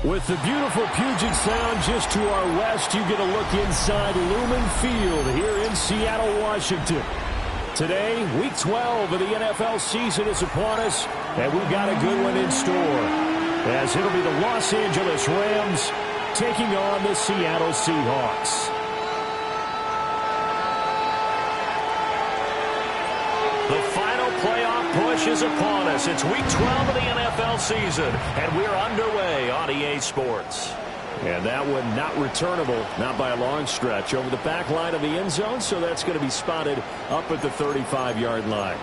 With the beautiful Puget Sound just to our west, you get a look inside Lumen Field here in Seattle, Washington. Today, Week 12 of the NFL season is upon us, and we've got a good one in store, as it'll be the Los Angeles Rams taking on the Seattle Seahawks. The final playoff push is upon us. It's Week 12 of the NFL season, and we're underway on EA Sports. And that one not returnable, not by a long stretch, over the back line of the end zone, so that's going to be spotted up at the 35-yard line.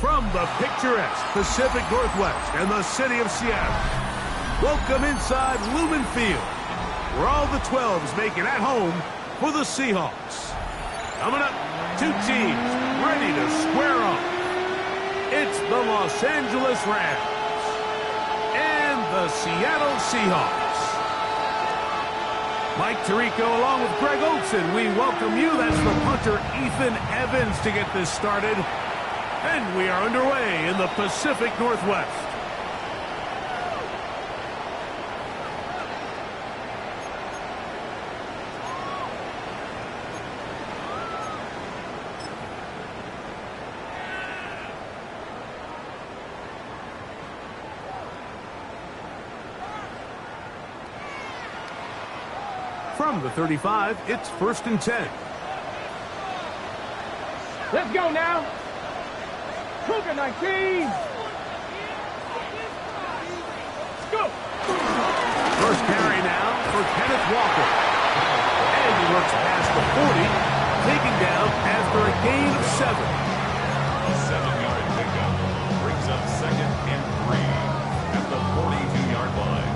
From the picturesque Pacific Northwest and the city of Seattle, welcome inside Lumen Field, where all the 12s make it at home for the Seahawks. Coming up, two teams ready to square off. It's the Los Angeles Rams and the Seattle Seahawks. Mike Tirico along with Greg Olson, we welcome you. That's the punter Ethan Evans to get this started. And we are underway in the Pacific Northwest. From the 35, it's 1st and 10. Let's go now. Cougar 19. Let's go. First carry now for Kenneth Walker. And he works past the 40, taken down after a gain of 7. A 7-yard pickup brings up 2nd and 3 at the 42-yard line.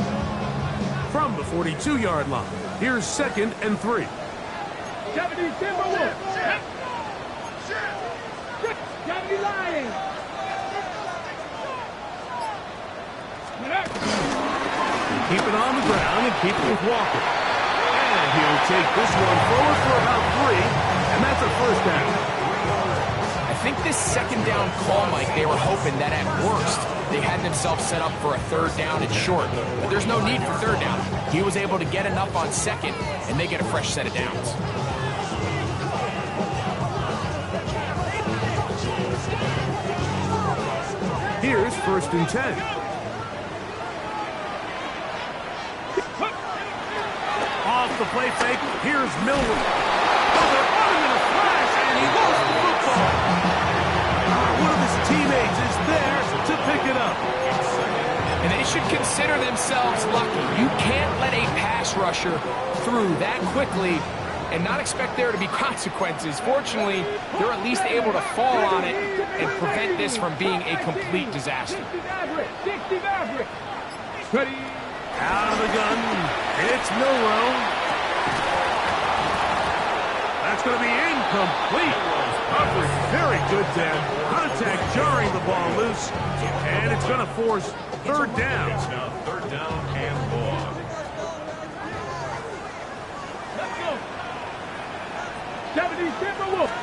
From the 42-yard line, here's 2nd and 3. Deputy Timberwolves. Deputy Lions. Keep it on the ground and keep it with Walker. And he'll take this one forward for about 3, and that's a first down. I think this second down call, Mike, they were hoping that at worst they had themselves set up for a 3rd down and short. But there's no need for 3rd down. He was able to get enough on 2nd, and they get a fresh set of downs. Here's 1st and 10. Off the play fake, here's Millward. Oh, they're on him in a flash, and he lost the football. One of his teammates is there to pick it up. And they should consider themselves lucky. You can't let a pass rusher through that quickly and not expect there to be consequences. Fortunately, they're at least able to fall on it and prevent this from being a complete disaster. Ready. Out of the gun, it's Milrow. That's going to be incomplete. complete coverage. Very good there. Contact jarring the ball loose. And it's going to force third down. It's now third down and long. Let's go. 70 Timberwolves.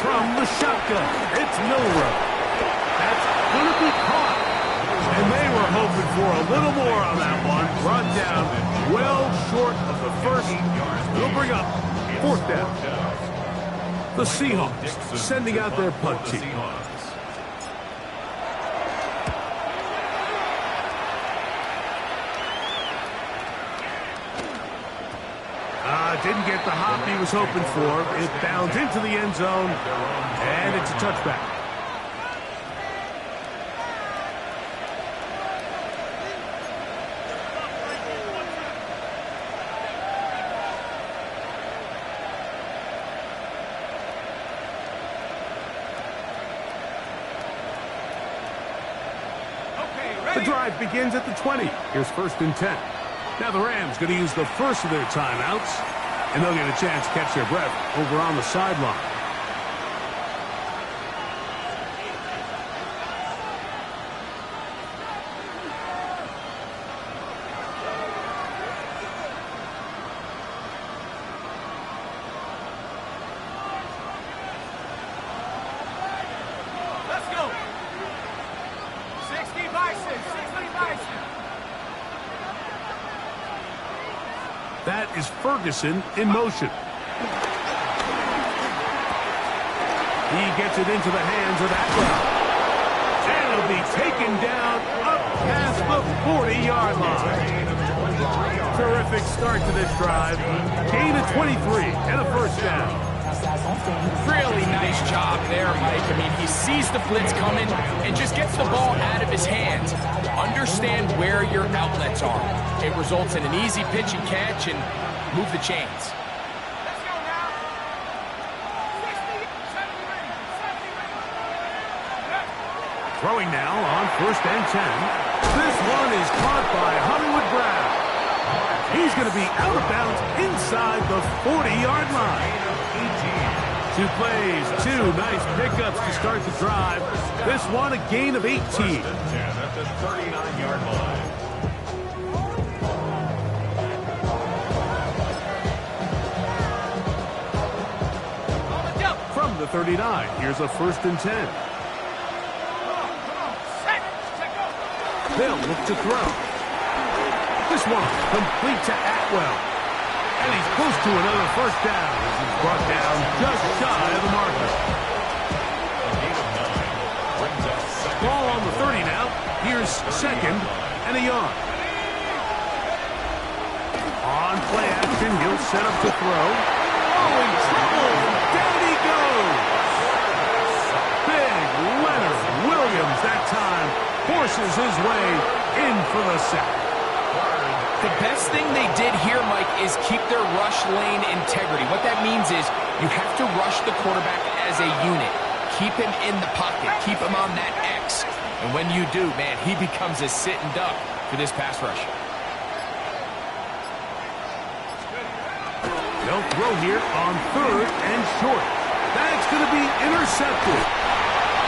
From the shotgun, it's Milrow. That's going to be caught. And they were hoping for a little more on that one. Brought down well short of the first. They'll bring up fourth down. The Seahawks sending out their punt team. Didn't get the hop he was hoping for. It bounds into the end zone, and it's a touchback. The drive begins at the 20. Here's 1st and 10. Now the Rams going to use the first of their timeouts, and they'll get a chance to catch their breath over on the sideline. Let's go. 60 Bison. 60 Bison. That is Ferguson in motion. He gets it into the hands of Atwell. And it'll be taken down up past the 40-yard line. Terrific start to this drive. Gain of 23 and a first down. Really nice job there, Mike. I mean, he sees the blitz coming and just gets the ball out of his hands. Understand where your outlets are. It results in an easy pitch and catch and move the chains. Let's go now. 60, 70, Throwing now on 1st and 10. This one is caught by Hollywood Brown. He's going to be out of bounds inside the 40-yard line. 2 plays, 2 nice pickups to start the drive. This one a gain of 18. At the 39-yard line. From the 39, here's a 1st and 10. They'll look to throw. This one complete to Atwell. And he's close to another first down as he's brought down just shy of the marker. Ball on the 30 now. Here's 2nd and a yard. On play action, he'll set up to throw. Oh, in trouble. Down he goes. Big Leonard Williams that time forces his way in for the sack. The best thing they did here, Mike, is keep their rush lane integrity. What that means is you have to rush the quarterback as a unit. Keep him in the pocket. Keep him on that X. And when you do, man, he becomes a sitting duck for this pass rush. They'll throw here on 3rd and short. That's going to be intercepted.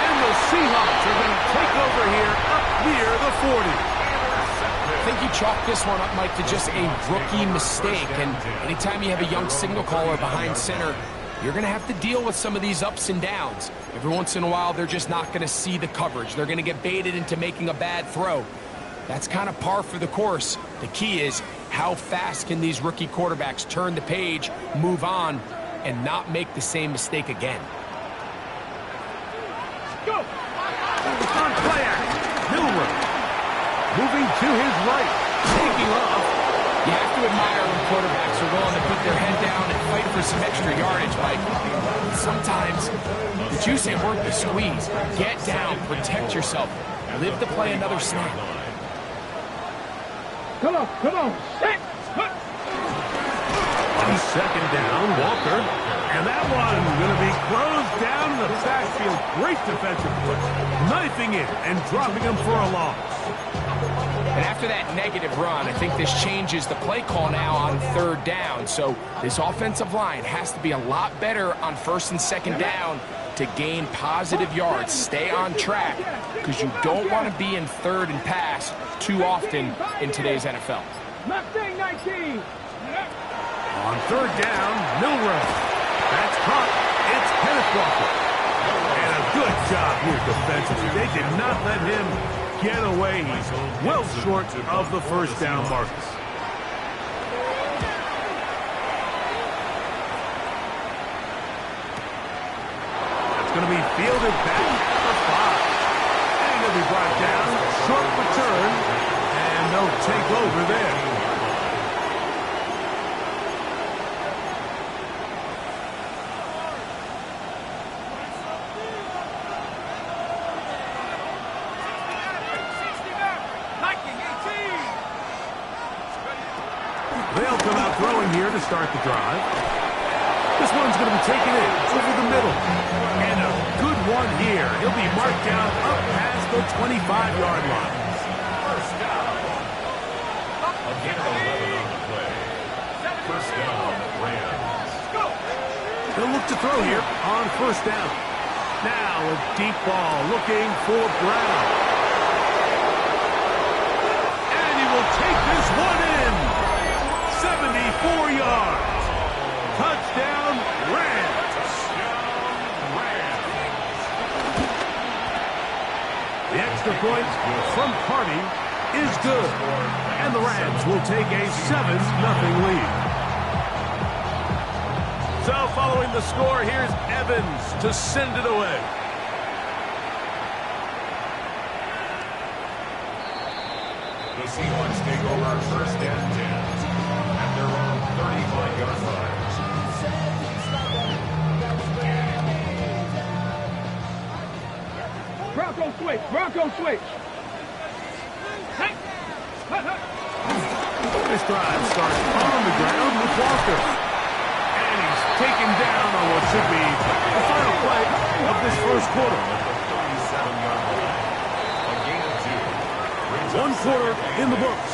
And the Seahawks are going to take over here up near the 40. I think you chalk this one up, Mike, to just a rookie mistake. And anytime you have a young signal caller behind center, you're going to have to deal with some of these ups and downs. Every once in a while, they're just not going to see the coverage. They're going to get baited into making a bad throw. That's kind of par for the course. The key is how fast can these rookie quarterbacks turn the page, move on, and not make the same mistake again. Go. On play action, Milrow. Moving to his right, taking off. You have to admire when quarterbacks are willing to put their head down and fight for some extra yardage, Mike. Sometimes the juice ain't worth the squeeze. Get down, protect yourself, live to play another snap. Come on, come on. Set. On 2nd down, Walker. And that one going to be closed down in the backfield. Great defensive play. Knifing it and dropping him for a loss. And after that negative run, I think this changes the play call now on third down. So this offensive line has to be a lot better on first and second down to gain positive yards. Stay on track, because you don't want to be in third and pass too often in today's NFL. Mustang 19. On third down, Milrow. That's caught. It's Kenneth Walker. And a good job here defensively. They did not let him get away. He's well short of the first down markers. That's going to be fielded back for 5. And he'll be brought down. Short return. And they'll take over there. They'll come out throwing here to start the drive. This one's going to be taken in over the middle. And a good one here. He'll be marked down up past the 25-yard line. First down. Again, 11 on the play. First down, Rams. They'll look to throw here on first down. Now a deep ball looking for Brown. And he will take this one in. 74 yards. Touchdown, Rams. The extra point from Carty is good. And the Rams will take a 7-0 lead. So following the score, here's Evans to send it away. The Seahawks take over first and 10 at their own 35-yard line. Bronco switch. Bronco switch. This drive starts on the ground with Walker. And he's taken down on what should be the final play of this first quarter. 37-yard line. A gain of 2. 1 quarter in the books.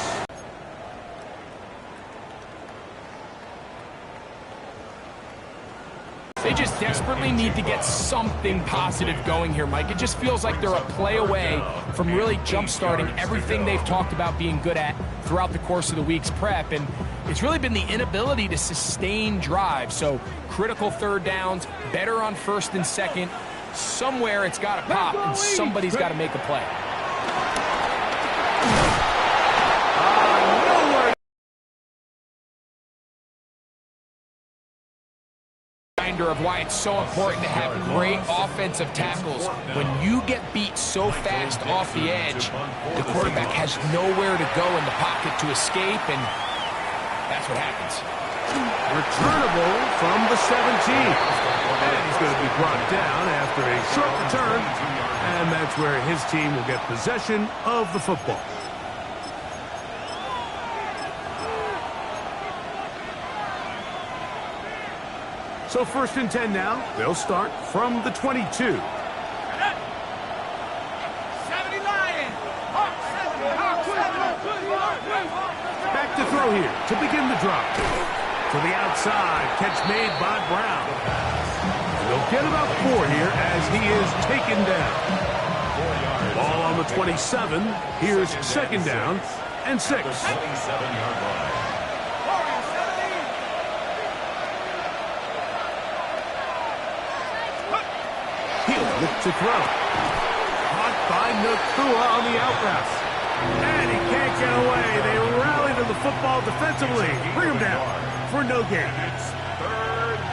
They just desperately need to get something positive going here, Mike. It just feels like they're a play away from really jump-starting everything they've talked about being good at throughout the course of the week's prep. And it's really been the inability to sustain drives. So critical third downs, better on first and second. Somewhere it's got to pop, and somebody's got to make a play. Of why it's so important to have great offensive tackles. When you get beat so fast off the edge, the quarterback has nowhere to go in the pocket to escape, and that's what happens. Returnable from the 17. And he's going to be brought down after a short return. And that's where his team will get possession of the football. So first and 10 now. They'll start from the 22. Back to throw here to begin the drive. To the outside, catch made by Brown. They'll get about 4 here as he is taken down. Ball on the 27. Here's second down and 6. 27-yard line. He'll look to throw. Caught by Nakua on the out route. And he can't get away. They rally to the football defensively. Bring him down for no gain.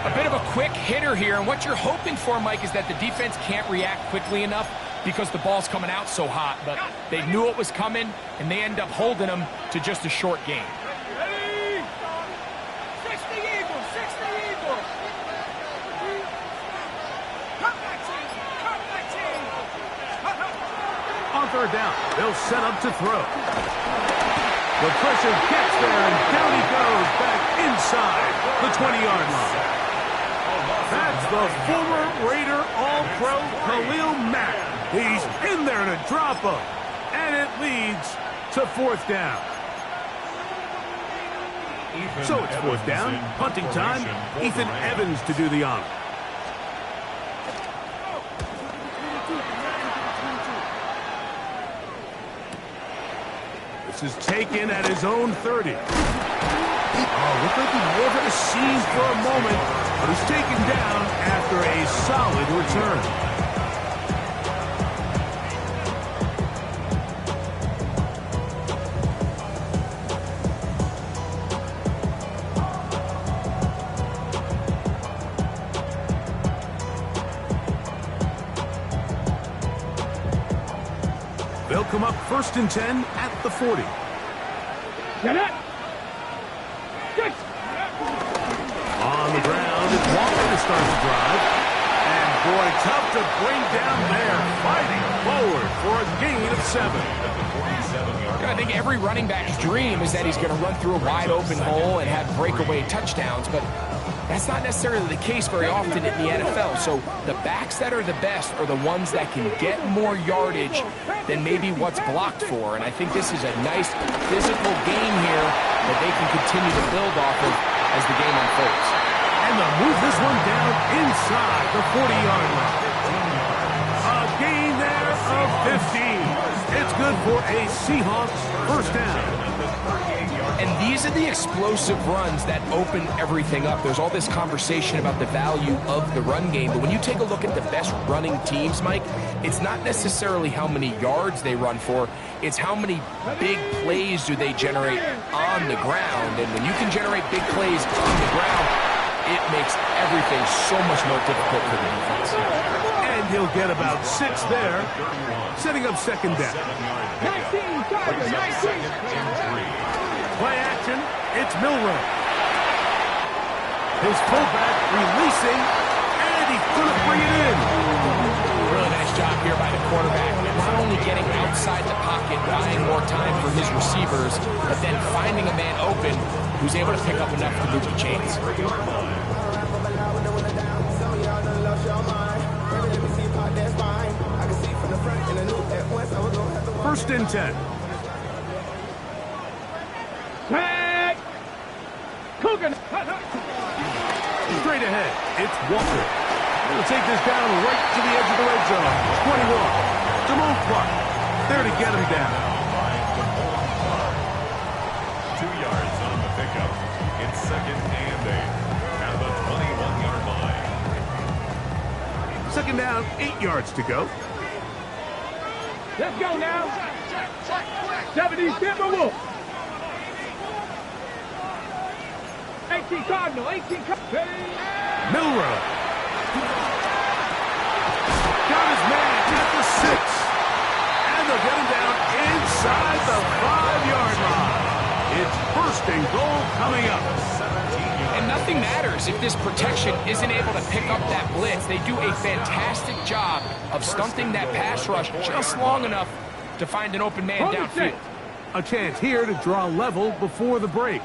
A bit of a quick hitter here, and what you're hoping for, Mike, is that the defense can't react quickly enough because the ball's coming out so hot. But they knew it was coming, and they end up holding them to just a short gain. On third down, they'll set up to throw. The pressure gets there, and down he goes back inside the 20-yard line. That's the former Raider All-Pro Khalil Mack. He's in there to drop him, and it leads to fourth down. So it's fourth down, punting time. Ethan Evans to do the honor. This is taken at his own 30. Oh, looked like he wanted a scene for a moment, but he's taken down after a solid return. They'll come up 1st and 10 at the 40. Get it! Good! On the ground, it's Walker to start the drive. And boy, tough to bring down there. Fighting forward for a gain of 7. I think every running back's dream is that he's going to run through a wide open hole and have breakaway touchdowns, but that's not necessarily the case very often in the NFL. So the backs that are the best are the ones that can get more yardage than maybe what's blocked for. And I think this is a nice physical game here that they can continue to build off of as the game unfolds. And they'll move this one down inside the 40-yard line. A gain there of 15. It's good for a Seahawks first down. And these are the explosive runs that open everything up. There's all this conversation about the value of the run game, but when you take a look at the best running teams, Mike, it's not necessarily how many yards they run for, it's how many big plays do they generate on the ground. And when you can generate big plays on the ground, it makes everything so much more difficult for the defense. And he'll get about 6 there, setting up second down. 19, Tiger, 19. Play action, it's Milroe. His fullback releasing, and he's going to bring it in. Really nice job here by the quarterback. Not only getting outside the pocket, buying more time for his receivers, but then finding a man open who's able to pick up enough to move the chains. First and 10. Tag! Coogan! Straight ahead, it's Walker. He'll take this down right to the edge of the red zone. 21. Jamal Clark there to get him down. 2 yards on the pickup. It's 2nd and 8 at the 21-yard line. Second down, 8 yards to go. Let's go now. 70 Timberwolves. 18 Cardinal, 18 Cardinal. Milroe. Got his man at the 6. And they'll get him down inside the 5-yard line. It's 1st and goal coming up. And nothing matters if this protection isn't able to pick up that blitz. They do a fantastic job of stunting that pass rush just long enough to find an open man downfield. A chance here to draw level before the break.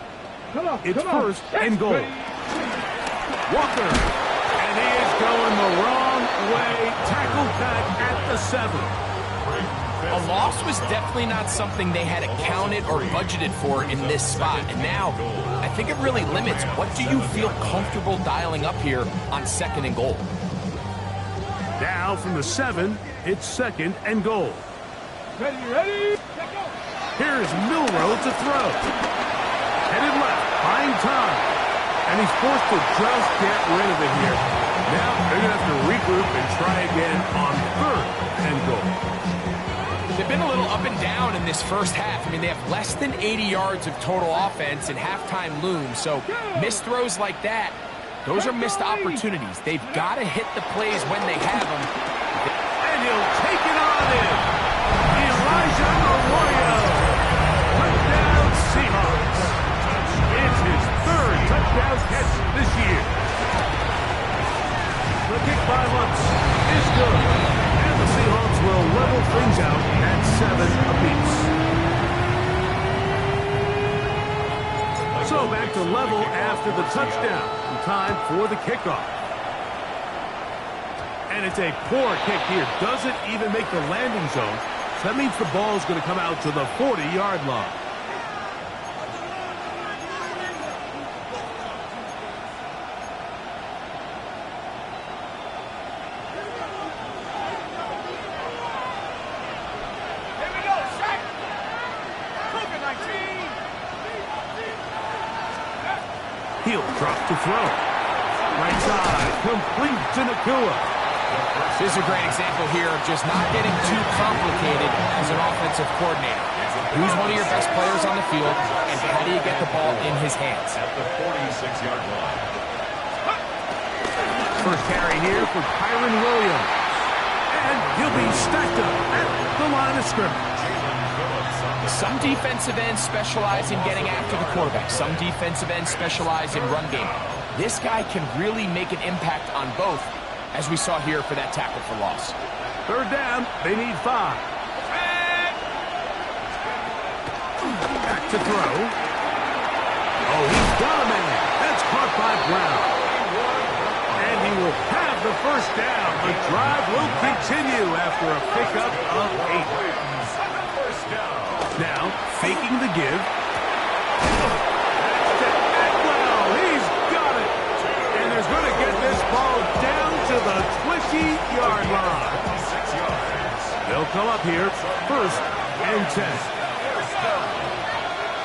It's 1st and goal. Walker. And he is going the wrong way. Tackled back at the 7. A loss was definitely not something they had accounted or budgeted for in this spot. And now, I think it really limits what do you feel comfortable dialing up here on 2nd and goal. Now from the 7, it's 2nd and goal. Ready? Here's Milroe to throw. Headed left, buying time. And he's forced to just get rid of it here. Now they're going to have to regroup and try again on 3rd and goal. They've been a little up and down in this first half. I mean, they have less than 80 yards of total offense and halftime looms. So missed throws like that, those are missed opportunities. They've got to hit the plays when they have them. And he'll take it on in. Elijah Arroyo. Touchdown Seahawks. It's his 3rd touchdown catch this year. The kick by Lutz is good. And the Seahawks will level things out at 7 apiece. So back to level after the touchdown. Time for the kickoff. And it's a poor kick here. Doesn't even make the landing zone. That means the ball's going to come out to the 40-yard line. He'll drop to throw. Right side, complete to Nakua. This is a great example here of just not getting too complicated as an offensive coordinator. Who's one of your best players on the field, and how do you get the ball in his hands? At the 46-yard line. First carry here for Kyron Williams. And he'll be stacked up at the line of scrimmage. Some defensive ends specialize in getting after the quarterback. Some defensive ends specialize in run game. This guy can really make an impact on both, as we saw here for that tackle for loss. Third down, they need 5. Back to throw. Oh, he's got a man. That's caught by Brown. And he will have the first down. The drive will continue after a pickup of 8. Now, faking the give. Well, he's got it. And there's going to get this ball down to the 20-yard line. They'll come up here, 1st and 10.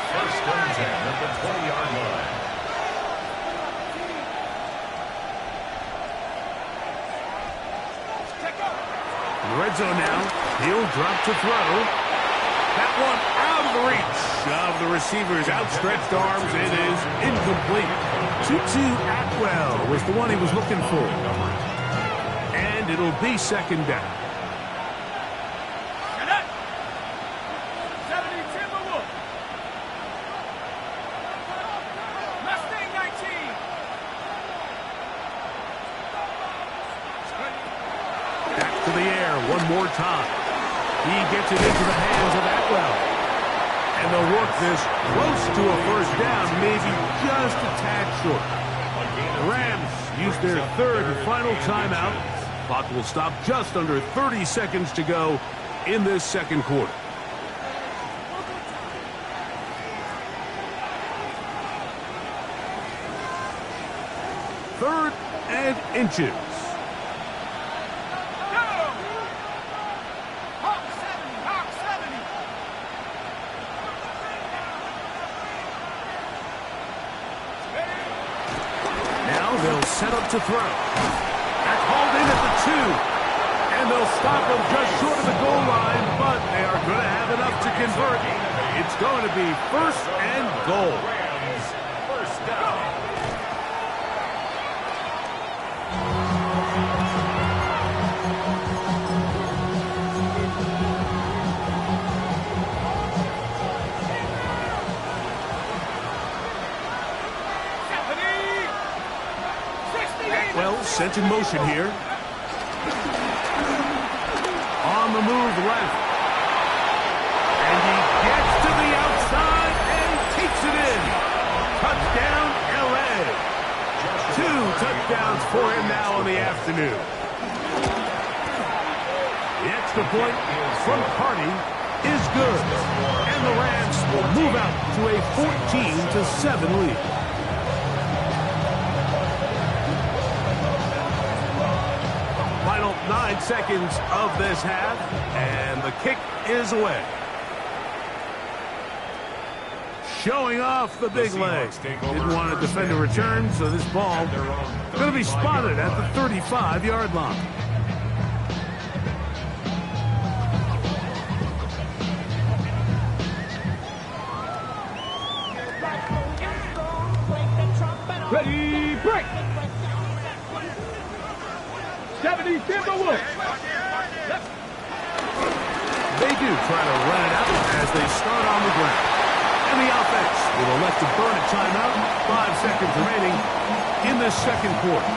First and 10 at the 20-yard line. In the red zone now, he'll drop to throw. That one out of the reach of the receiver's outstretched arms. It is incomplete. Tutu Atwell was the one he was looking for. And it'll be 2nd down. Back to the air one more time. He gets it into the hands of Atwell. And they'll work this close to a first down, maybe just a tad short. The Rams use their 3rd and final timeout. Clock will stop just under 30 seconds to go in this 2nd quarter. Third and inches. They'll set up to throw. That's hauled in at the 2. And they'll stop him just short of the goal line, but they are going to have enough to convert. It's going to be 1st and goal. First down. Well, sent in motion here. On the move left. And he gets to the outside and takes it in. Touchdown, L.A. 2 touchdowns for him now in the afternoon. The extra point from Carney is good. And the Rams will move out to a 14-7 lead. Final 9 seconds of this half, and the kick is away. Showing off the big leg. Didn't want to defend a return, so this ball going to be spotted at the 35-yard line. Ready, break! 70 Timberwolves! They do try to run it out as they start on the ground. And the offense will elect to burn a timeout. 5 seconds remaining in this 2nd quarter.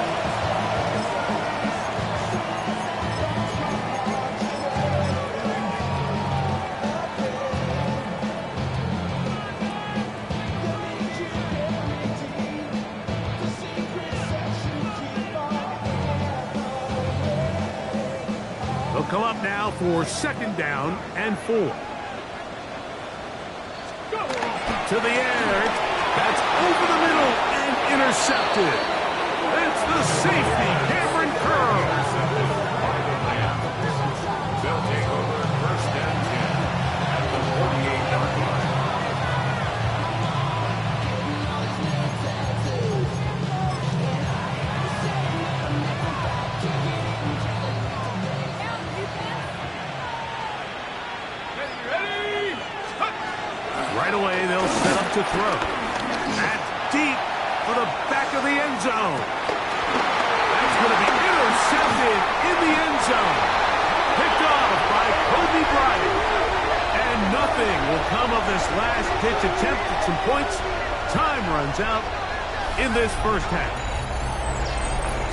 come up now for 2nd down and 4. To the air. That's over the middle and intercepted. That's the safety, Cameron Curl. They'll take over 1st and 10 at the 48-yard line. Right away, they'll set up to throw. That's deep for the back of the end zone. That's going to be intercepted in the end zone. Picked off by Kobe Bryant. And nothing will come of this last-ditch attempt at some points. Time runs out in this first half.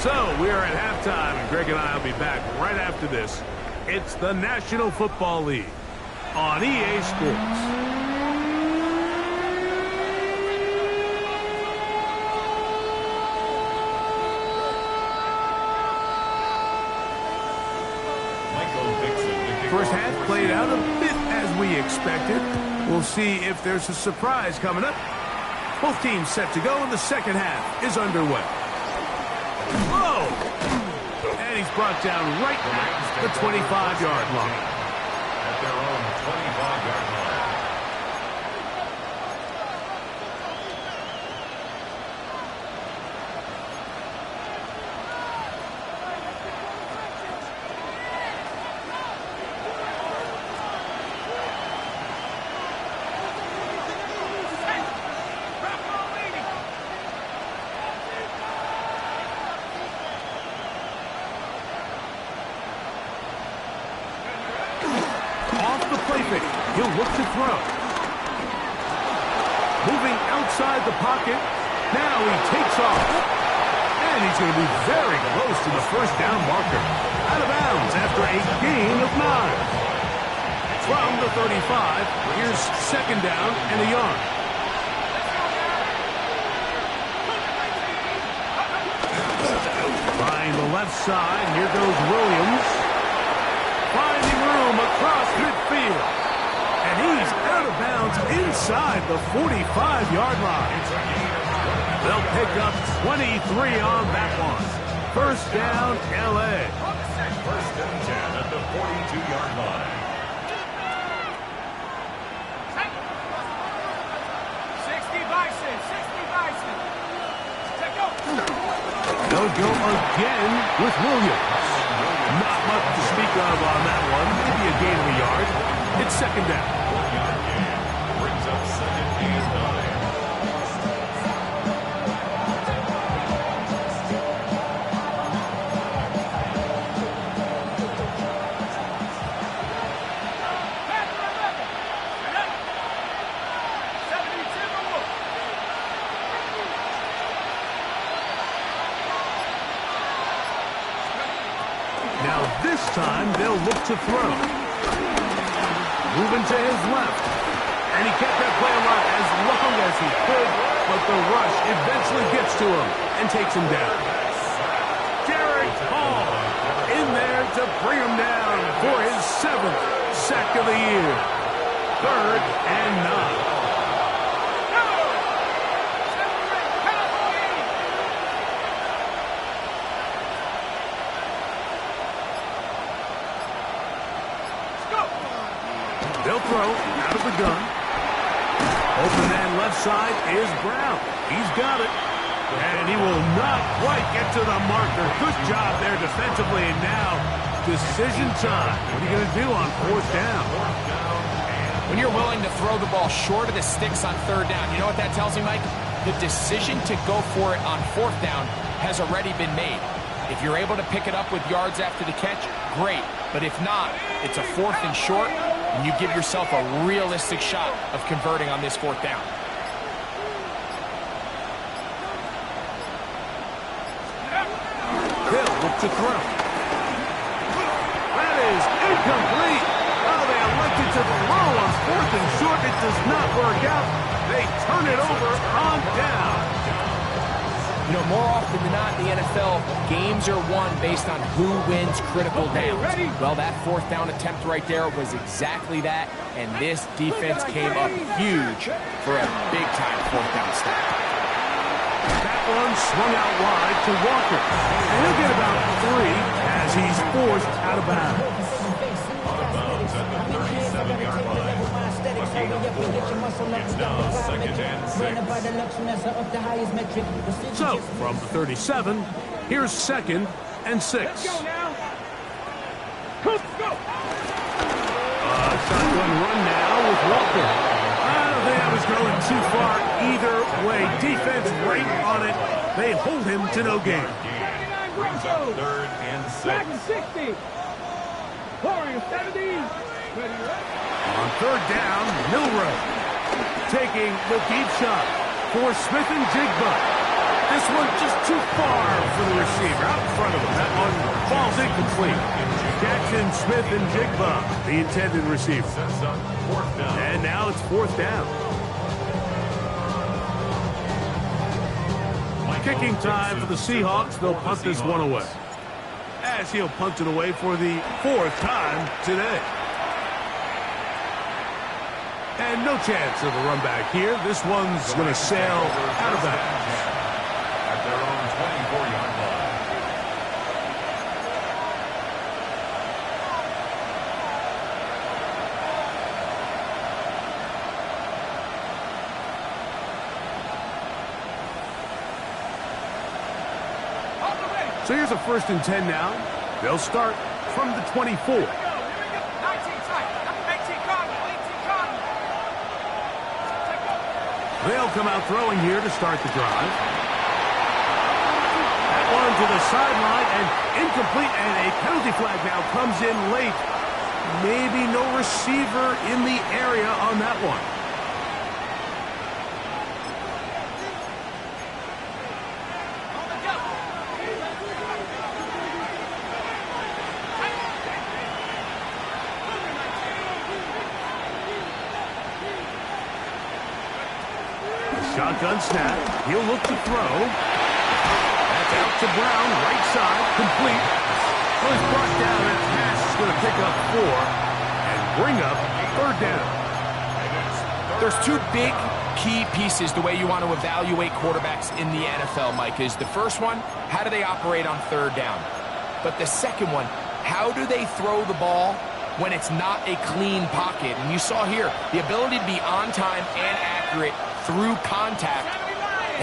So, we are at halftime, and Greg and I will be back right after this. It's the National Football League on EA Sports. First half played out a bit as we expected. We'll see if there's a surprise coming up. Both teams set to go, and the second half is underway. Whoa! And he's brought down right at the 25-yard line. At their own 25-yard line. He'll look to throw. Moving outside the pocket. Now he takes off. And he's going to be very close to the first down marker. Out of bounds after a gain of 9. From the 35, here's 2nd down and a yard. Trying the left side. Here goes Williams. Finding room across midfield. And he's out of bounds inside the 45-yard line. They'll pick up 23 on that one. First down, L.A. 1st and 10 at the 42-yard line. 60 Bison, 60 Bison. Take go. They'll go again with Williams. Not much to speak of on that one. Maybe a gain of a yard. It's 2nd down. 1-yard gain brings up 2nd and 9. Now this time they'll look to throw. Moving to his left. And he kept that play alive as long as he could, but the rush eventually gets to him and takes him down. Derek Hall in there to bring him down for his 7th sack of the year. 3rd and 9. They'll throw out of the gun. Open man left side is Brown. He's got it. And he will not quite get to the marker. Good job there defensively. And now, decision time. What are you going to do on 4th down? When you're willing to throw the ball short of the sticks on 3rd down, you know what that tells me, Mike? The decision to go for it on 4th down has already been made. If you're able to pick it up with yards after the catch, great. But if not, it's a 4th and short, and you give yourself a realistic shot of converting on this 4th down. Hill look to throw. That is incomplete. Oh, they elected to throw on 4th and short. It does not work out. They turn it over on down. You know, more often than not in the NFL, games are won based on who wins critical downs. Well, that fourth down attempt right there was exactly that, and this defense came up huge for a big-time fourth down stop. That one swung out wide to Walker, and he'll get about 3 as he's forced out of bounds. Out of bounds at the 37-yard line. It's now second and 6. So, from the 37, here's second and 6. Let's go now. Let's go. Shotgun run now with Walker. I don't think that was going too far either way. Defense right on it. They hold him to no gain. 79 Brings up third and 6. 60. Warrior 70. Ready, On third down, Milrow taking the deep shot for Smith and Jigba. This one just too far for the receiver out in front of him. That one falls incomplete. Jackson, Smith, and Jigba, the intended receiver. Sets up fourth down. And now it's fourth down. Kicking time for the Seahawks. They'll punt this one away. As he'll punt it away for the 4th time today. And no chance of a run back here. This one's going to sail out of bounds. At their own 24-yard line. So here's a 1st and 10 now. They'll start from the 24. 19 tight. Number 18 Cardinal. 18 Cardinal. They'll come out throwing here to start the drive. That one to the sideline and incomplete, and a penalty flag now comes in late. Maybe no receiver in the area on that one. Shotgun snap. He'll look to throw. That's out to Brown, right side, complete. Well, he's brought down. That pass is going to pick up 4 and bring up third down. There's 2 big key pieces the way you want to evaluate quarterbacks in the NFL, Mike, is the first one, how do they operate on third down? But the second one, how do they throw the ball when it's not a clean pocket? And you saw here, the ability to be on time and accurate through contact,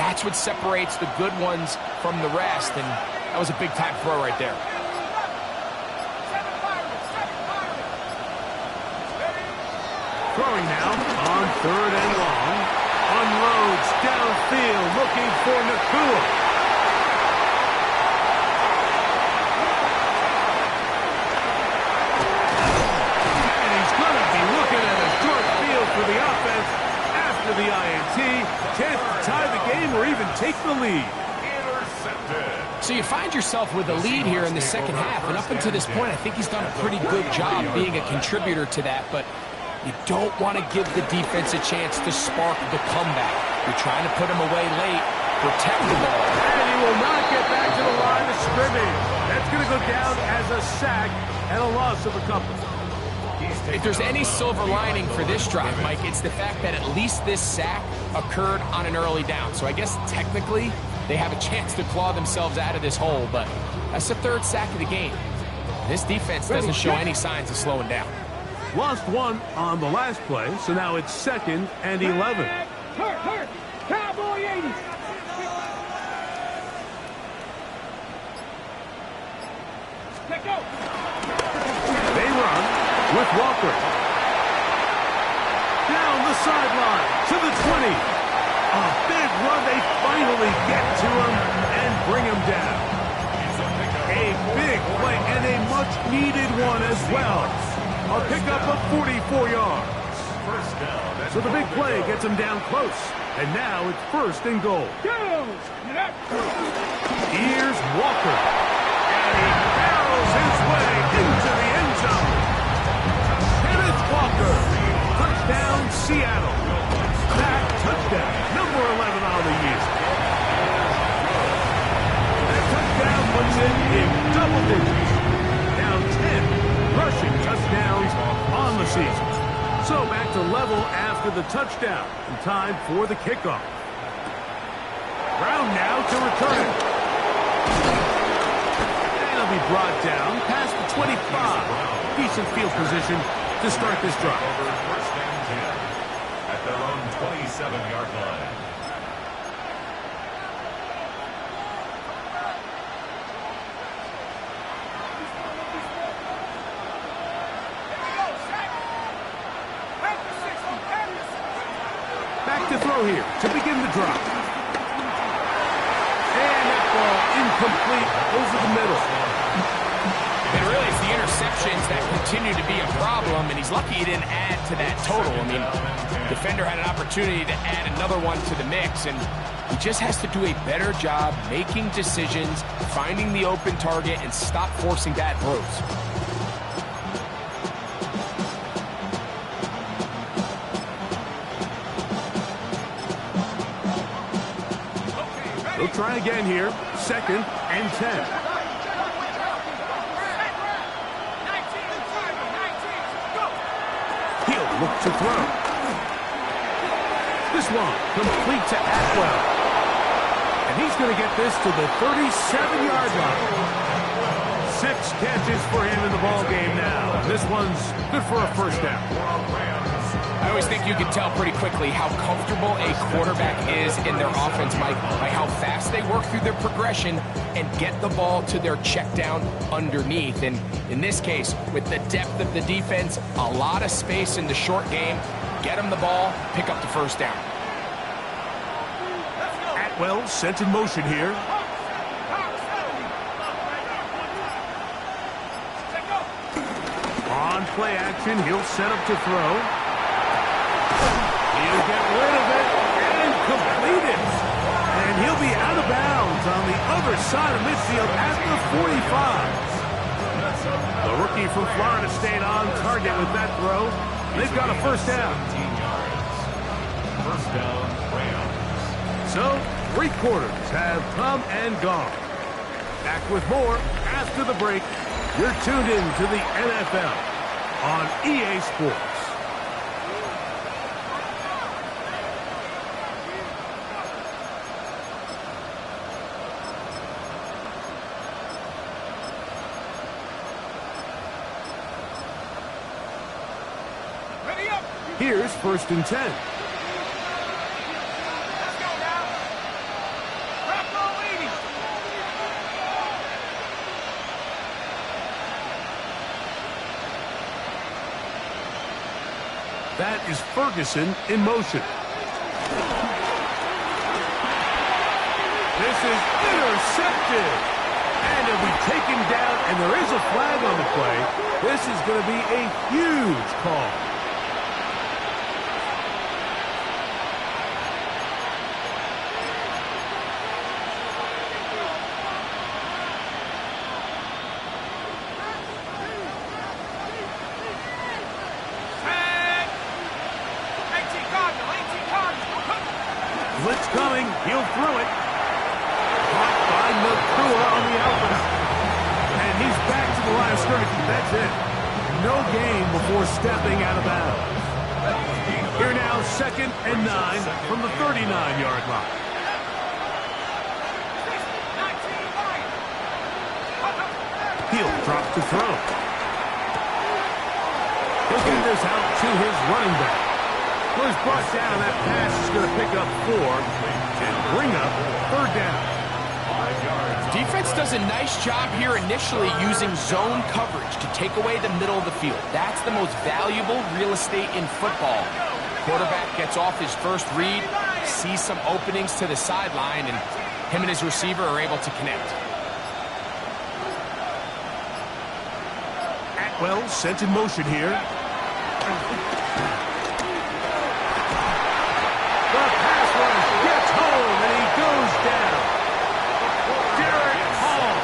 that's what separates the good ones from the rest, and that was a big-time throw right there. Throwing now on third and long. Unloads downfield, looking for Nakua. And he's going to be looking at a short field for the offense after the INT. Chance to tie the game or even take the lead. So you find yourself with a lead here in the second half, and up until this point, I think he's done a pretty good job being a contributor to that, but you don't want to give the defense a chance to spark the comeback. You're trying to put him away late, protect the ball. And he will not get back to the line of scrimmage. That's going to go down as a sack and a loss of a couple. If there's any silver lining for this drive, Mike, it's the fact that at least this sack occurred on an early down. So I guess technically they have a chance to claw themselves out of this hole, but that's the 3rd sack of the game. This defense doesn't show any signs of slowing down. Lost 1 on the last play, so now it's 2nd and 11. Hurt. Cowboy 80. Let go. They run with Walker. Down the sideline to the 20. A big run. They finally get to him and bring him down. A big play and a much-needed one as well. A pickup of 44 yards. So the big play gets him down close. And now it's 1st and goal. Here's Walker. And he barrels his way into the end zone. Kenneth Walker. Touchdown, Seattle. That touchdown, number 11 on the year. digits. Now 10 rushing touchdowns on the season. So back to level after the touchdown. And time for the kickoff. Brown now to return it. And he'll be brought down past the 25. Decent field position to start this drive. First and 10 at their own 27-yard line. Back to throw here to begin the drive. And that ball incomplete over the middle. And really, it's the interceptions that continue to be a problem, and he's lucky he didn't add to that total. I mean, defender had an opportunity to add another one to the mix, and he just has to do a better job making decisions, finding the open target, and stop forcing bad throws. They'll try again here. 2nd and 10. He'll look to throw. This one complete to Atwell. And he's going to get this to the 37-yard line. 6 catches for him in the ball game now. This one's good for a first down. I always think you can tell pretty quickly how comfortable a quarterback is in their offense, Mike, by how fast they work through their progression and get the ball to their check down underneath. And in this case, with the depth of the defense, a lot of space in the short game, get them the ball, pick up the first down. Atwell sent in motion here. On play action, he'll set up to throw. He'll get rid of it and complete it. And he'll be out of bounds on the other side of midfield at the 45. The rookie from Florida State on target with that throw. They've got a first down. First down, Rams. So, 3 quarters have come and gone. Back with more after the break. You're tuned in to the NFL on EA Sports. Here's 1st and 10. That is Ferguson in motion. This is intercepted. And he'll be taken down, and there is a flag on the play. This is going to be a huge call. Blitz coming. He'll throw it. Caught by Nakua on the outside. And he's back to the line of scrimmage. That's it. No gain before stepping out of bounds. Here now, 2nd and 9 from the 39-yard line. He'll drop to throw. He'll get this out to his running back. Well, he's brought down. That pass is going to pick up 4 and bring up 3rd down. Defense does a nice job here initially using zone coverage to take away the middle of the field. That's the most valuable real estate in football. Quarterback gets off his first read, sees some openings to the sideline, and him and his receiver are able to connect. Atwell sent in motion here. The pass rush gets home, and he goes down. Derek Hall.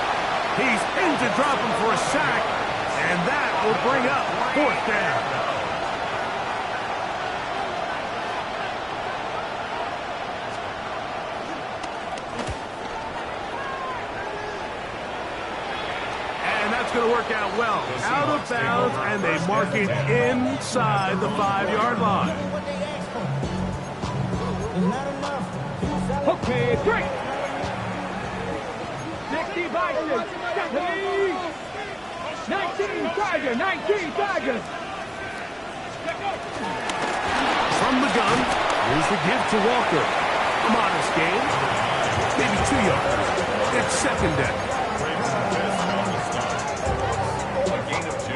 He's in to drop him for a sack, and that will bring up 4th down. That's going to work out well. Out of bounds, and they mark it inside the 5-yard line. Okay, great. 60 Vikings. 19 Tigers. 19 Tigers. From the gun, here's the give to Walker. A modest gain, maybe 2 yards. It's second down. A gain of 2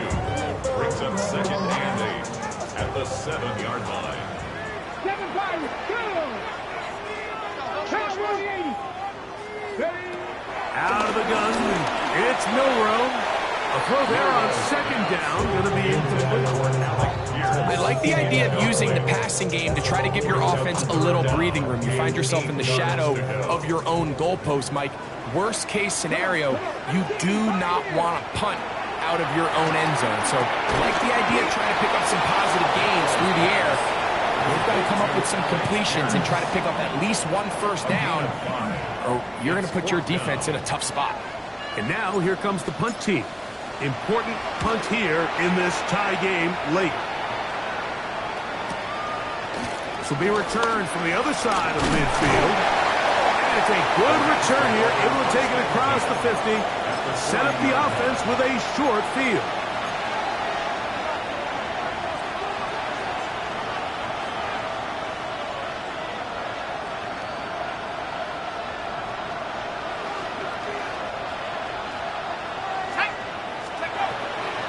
brings up second and 8 at the 7-yard line. 7 Pirates. Go. Count 180. Ready. Out of the gun, it's Milrow. A throw there on second down, going to be incomplete. I like the idea of using the passing game to try to give your offense a little breathing room. You find yourself in the shadow of your own goalpost, Mike. Worst case scenario, you do not want to punt out of your own end zone. So I like the idea of trying to pick up some positive gains through the air. You've got to come up with some completions and try to pick up at least one first down, or you're going to put your defense in a tough spot. And now here comes the punt team. Important punt here in this tie game late. This will be returned from the other side of midfield. And it's a good return here, able to take it across the 50. Set up the offense with a short field.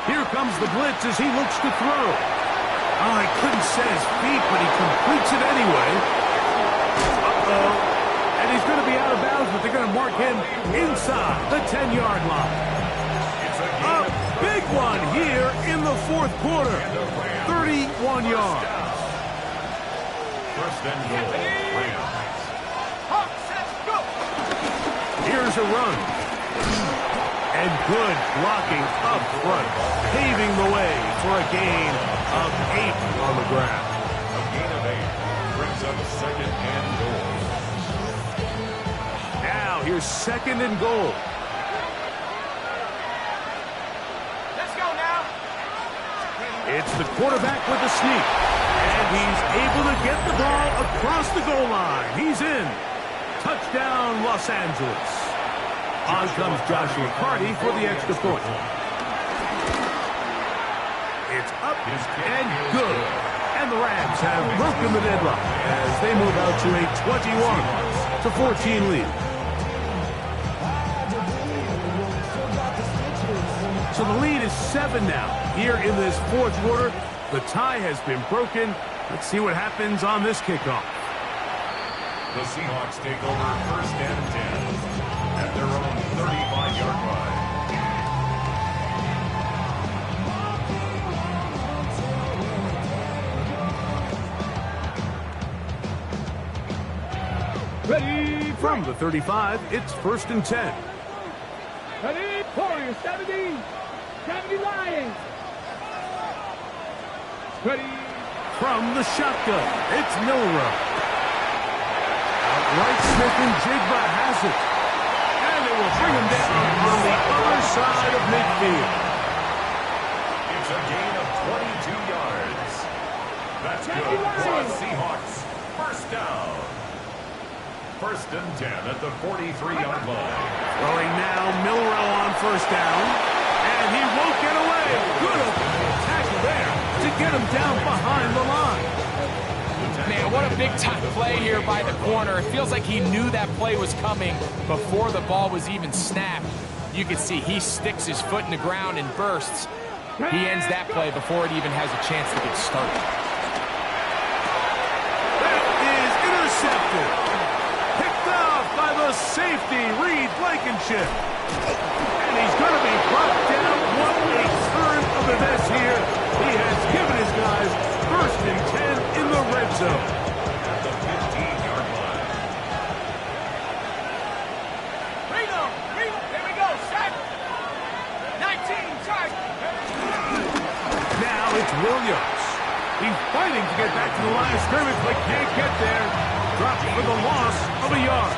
Here comes the blitz as he looks to throw. Oh, he couldn't set his feet, but he completes it anyway. Uh-oh. And he's going to be out of bounds, but they're going to mark him inside the 10-yard line. A big one here in the fourth quarter. 31 yards. First and goal. Here's a run. And good blocking up front, paving the way for a gain of 8 on the ground. A gain of 8 brings up second and goal. Now here's second and goal. Let's go now. It's the quarterback with the sneak. And he's able to get the ball across the goal line. He's in. Touchdown, Los Angeles. On comes Joshua Carty for the extra point. It's up and good. And the Rams have broken the deadlock as they move out to a 21-14 lead. So the lead is 7 now. Here in this fourth quarter, the tie has been broken. Let's see what happens on this kickoff. The Seahawks take over first and 10 at their own 35-yard line. Ready from the 35, it's first and 10. Ready. Warriors. 70. 70 Lions. Ready. From the shotgun, it's Milrow. Outright Smith and Jigba has it. And it will bring him down on the other side of midfield. It's a gain of 22 yards. That's good for the Seahawks. First down. First and 10 at the 43-yard line. Throwing now, Milrow on first down. And he won't get away. Good tackle there to get him down behind the line. Man, what a big-time play here by the corner. It feels like he knew that play was coming before the ball was even snapped. You can see he sticks his foot in the ground and bursts. He ends that play before it even has a chance to get started. That is intercepted. Picked off by the safety, Reed Blankenship. And he's going to be brought down. What a turn of events here. He has given his guys first and 10 in the red zone. At the 15-yard line. There we go. Set. 19 Tigers. Now it's Williams. He's fighting to get back to the line of scrimmage, but can't get there. Dropped for the loss of a yard.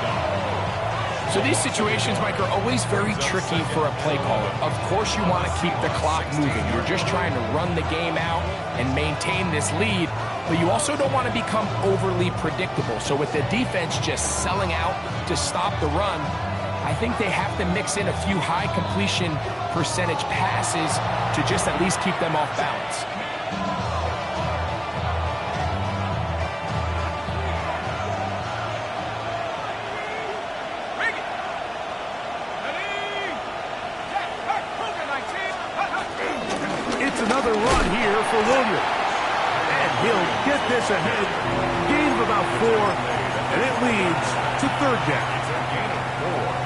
So these situations, Mike, are always very tricky for a play caller. Of course you want to keep the clock moving. You're just trying to run the game out and maintain this lead, but you also don't want to become overly predictable. So with the defense just selling out to stop the run, I think they have to mix in a few high completion percentage passes to just at least keep them off balance. It's another run here for Williams. And he'll get this ahead. Gain of about 4, and it leads to third down.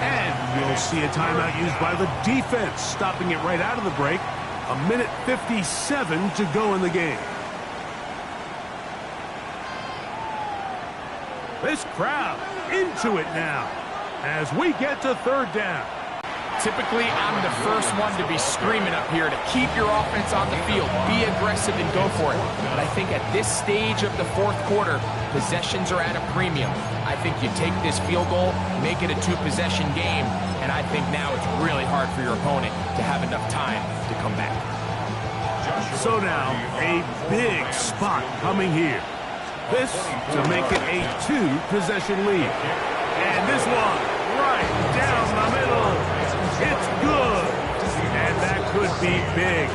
And you'll see a timeout used by the defense, stopping it right out of the break. 1:57 to go in the game. This crowd into it now as we get to third down. Typically, I'm the first one to be screaming up here to keep your offense on the field, be aggressive and go for it. But I think at this stage of the fourth quarter, possessions are at a premium. I think you take this field goal, make it a 2-possession game, and I think now it's really hard for your opponent to have enough time to come back. So now, a big spot coming here. This to make it a 2-possession lead. And this one, right down the middle. It's good. And that could be big.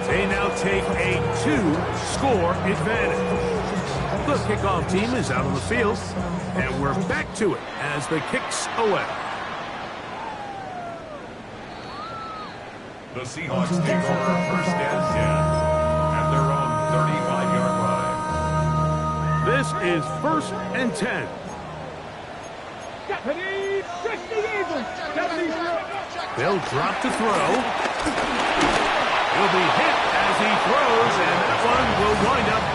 They now take a 2-score advantage. The kickoff team is out on the field, and we're back to it as the kick's away. The Seahawks take over first and 10 at their own 35-yard line. This is first and 10. They'll drop to throw. He'll be hit as he throws, and that one will wind up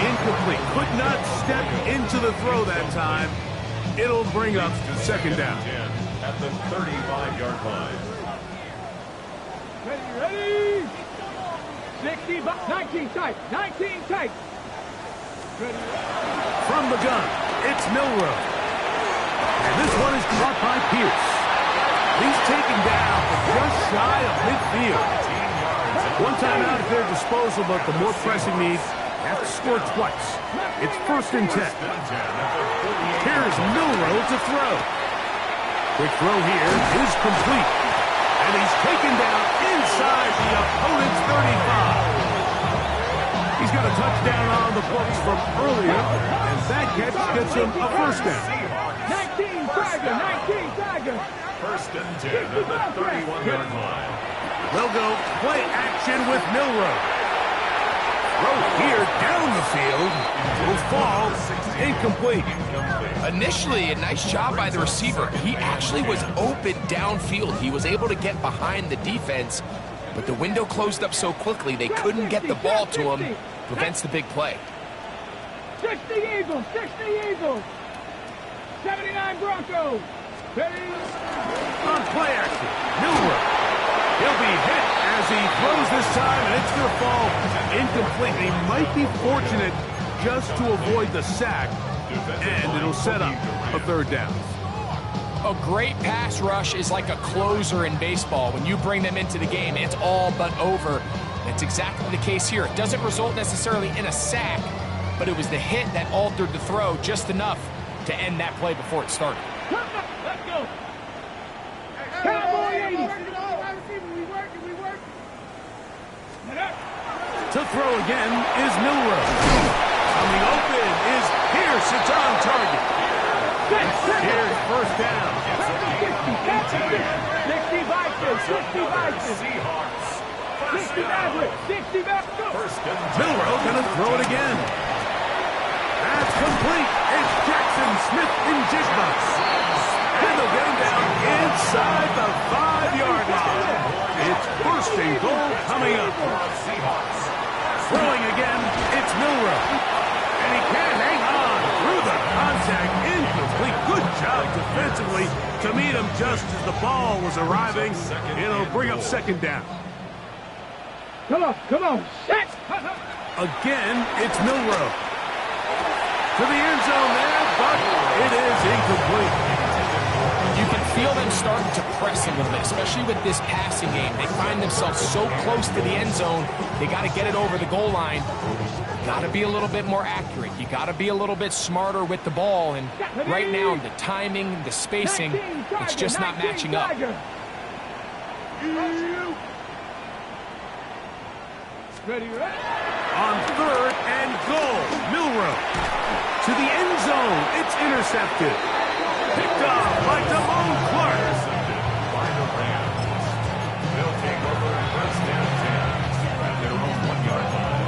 incomplete. Could not step into the throw that time. It'll bring up second down. At the 35-yard line. Ready? 60, 19 tight, 19 tight. Ready? From the gun, it's Milroe. And this one is caught by Pierce. He's taken down just shy of midfield. One timeout at their disposal, but the more pressing need, have to score twice. It's first and 10. Here's Milroe to throw. Quick throw here is complete. And he's taken down inside the opponent's 35. He's got a touchdown on the books from earlier, and that catch gets him a first down. 19 Tiger. First and 10 at the 31-yard line. They'll go play action with Milroe. Throw here down the field will fall incomplete. Initially, a nice job by the receiver. He actually was open downfield. He was able to get behind the defense, but the window closed up so quickly they couldn't get the ball to him. Prevents the big play. 60 Eagles. 79 Broncos. Ready? On play action, Milroe. He'll be hit as he throws this time, and it's going to fall incomplete. He might be fortunate just to avoid the sack, and it'll set up a third down. A great pass rush is like a closer in baseball. When you bring them into the game, it's all but over. That's exactly the case here. It doesn't result necessarily in a sack, but it was the hit that altered the throw just enough to end that play before it started. Let's go. Cowboy 80. To throw again is Milroe. Coming open is Pierce. It's on target. Here's first down. 60 Vikings. 60 Maverick. 60 Maverick. First and 10. Milroe going to throw it again. That's complete. It's Jackson Smith in Jigba. And they'll get him down inside the 5-yard line. It's first and goal coming up. Throwing again, it's Milroe. And he can't hang on through the contact. Incomplete. Good job defensively to meet him just as the ball was arriving. It'll bring up second down. Come on. Set. Again, it's Milroe. To the end zone there, but it is incomplete. You can feel them starting to press a little bit, especially with this passing game. They find themselves so close to the end zone, they got to get it over the goal line. Got to be a little bit more accurate. You got to be a little bit smarter with the ball. And right now, the timing, the spacing, it's just not matching up. On 3rd and goal, Milrow. To the end zone, it's intercepted. Picked off by Damone Clark. Intercepted by the Rams. They'll take over 1st and 10 at their own 1-yard line.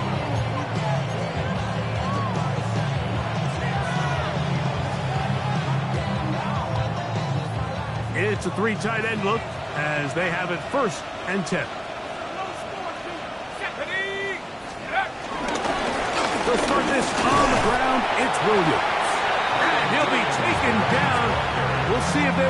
It's a 3 tight end look as they have it 1st and 10. To start this on the ground, it's Williams. And he'll be taken down. We'll see if they